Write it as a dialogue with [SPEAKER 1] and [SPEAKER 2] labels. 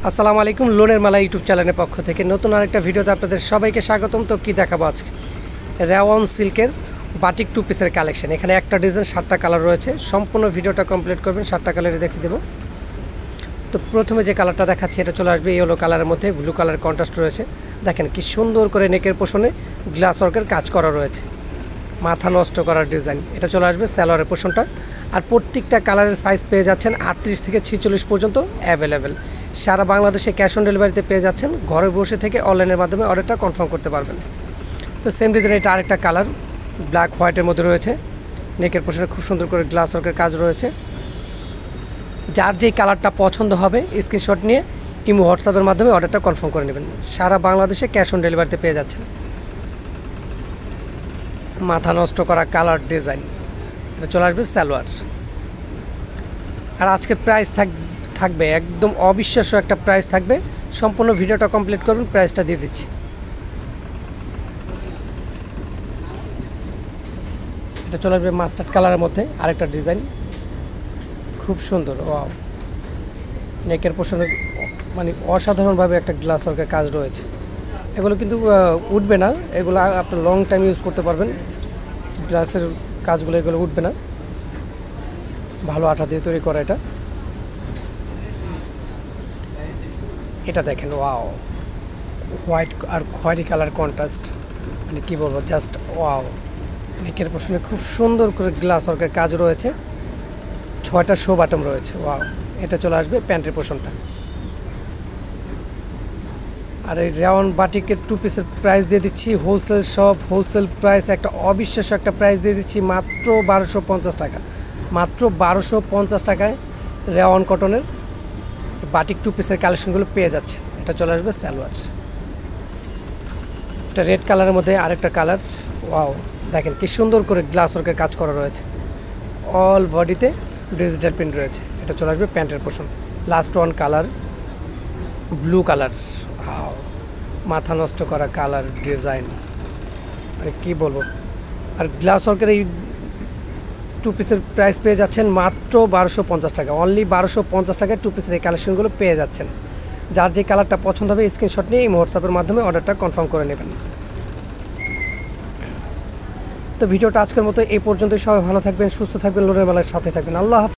[SPEAKER 1] আসসালামু আলাইকুম। লোনের মেলা ইউটিউব চ্যানেলের পক্ষ থেকে নতুন আরেকটা ভিডিওতে আপনাদের সবাইকে স্বাগতম। তো কি দেখাবো আজকে, রেওয়ান সিল্কের বাটিক টু পিসের কালেকশন। এখানে একটা ডিজাইন 7টা কালার রয়েছে। সম্পূর্ণ ভিডিওটা কমপ্লিট করবেন, 7টা কালারে দেখিয়ে দেবো। তো প্রথমে যে কালারটা দেখাচ্ছি এটা চলে আসবে ইয়েলো কালারের মধ্যে, ব্লু কালার কন্ট্রাস্ট রয়েছে। দেখেন কি সুন্দর করে নেকের পোষণে গ্লাস ওয়ার্কের কাজ করা রয়েছে, মাথা নষ্ট করার ডিজাইন। এটা চলে আসবে সালোয়ারের পোষণটা। আর প্রত্যেকটা কালারের সাইজ পেয়ে যাচ্ছেন 38 থেকে 46 পর্যন্ত অ্যাভেলেবেল। সারা বাংলাদেশে ক্যাশ অন ডেলিভারিতে পেয়ে যাচ্ছেন। ঘরে বসে থেকে অনলাইনের মাধ্যমে অর্ডারটা কনফার্ম করতে পারবেন। তো সেম ডিজাইন এটা আরেকটা কালার ব্ল্যাক হোয়াইটের মধ্যে রয়েছে। নেকের পোষণে খুব সুন্দর করে গ্লাস ওয়ার্কের কাজ রয়েছে। যার যেই কালারটা পছন্দ হবে স্ক্রিনশট নিয়ে ইমো হোয়াটসঅ্যাপের মাধ্যমে অর্ডারটা কনফার্ম করে নেবেন। সারা বাংলাদেশে ক্যাশ অন ডেলিভারিতে পেয়ে যাচ্ছেন। মাথা নষ্ট করা কালার ডিজাইন, এটা চলে আসবে সালোয়ার। আর আজকের প্রাইস থাকবে একদম অবিশ্বাস্য একটা প্রাইস থাকবে। সম্পূর্ণ ভিডিওটা কমপ্লিট করবেন, প্রাইসটা দিয়ে দিচ্ছি। এটা চলে আসবে মাস্টার্ড কালারের মধ্যে আরেকটা ডিজাইন, খুব সুন্দর। ওয়াও, নেকের পোষণে মানে অসাধারণভাবে একটা গ্লাস ওয়ার্কের কাজ রয়েছে। এগুলো কিন্তু উঠবে না, এগুলো আপনি লং টাইম ইউজ করতে পারবেন। গ্লাসের কাজগুলো এগুলো উঠবে না, ভালো আঠা দিয়ে তৈরি করা। এটা দেখেন, ওয়াও, হোয়াইট আর খয়েরি কালার কন্ট্রাস্ট, মানে কী বলবো, জাস্ট ওয়াও। নেকের পোষণে খুব সুন্দর করে গ্লাস ওয়ার্কের কাজ রয়েছে, 6টা শো বাটম রয়েছে। ওয়াও, এটা চলে আসবে প্যান্টের পোষণটা। আর এই রেওয়ান বাটিকের টু পিসের প্রাইস দিয়ে দিচ্ছি হোলসেল শপ, হোলসেল প্রাইস, একটা অবিশ্বাস্য একটা প্রাইস দিয়ে দিচ্ছি মাত্র 1250 টাকা। মাত্র 1250 টাকায় রেওয়ান কটনের বাটিক টু পিসের কালেকশনগুলো পেয়ে যাচ্ছে। এটা চলে আসবে সালোয়ার। এটা রেড কালারের মধ্যে আরেকটা কালার। ওয়াও, দেখেন কি সুন্দর করে গ্লাস ওয়ার্কের কাজ করা রয়েছে। অল বডিতে ডিজিটাল প্রিন্ট রয়েছে। এটা চলে আসবে প্যান্টের portion. Last one colour blue colour, মাথা নষ্ট করা কালার ডিজাইন, মানে কী বলবো। আর গ্লাস ওয়ার্কের এই টু পিসের প্রাইস পেয়ে যাচ্ছেন মাত্র 1250 টাকা। অনলি 1250 টাকায় টু পিসের এই কালেকশনগুলো পেয়ে যাচ্ছেন। যার যে কালারটা পছন্দ হবে স্ক্রিনশট নিয়ে এই হোয়াটসঅ্যাপের মাধ্যমে অর্ডারটা কনফার্ম করে নেবেন। তো ভিডিওটা আজকের মতো এই পর্যন্তই। সবাই ভালো থাকবেন, সুস্থ থাকবেন, লোনের মেলার সাথে থাকবেন। আল্লাহ হাফেজ।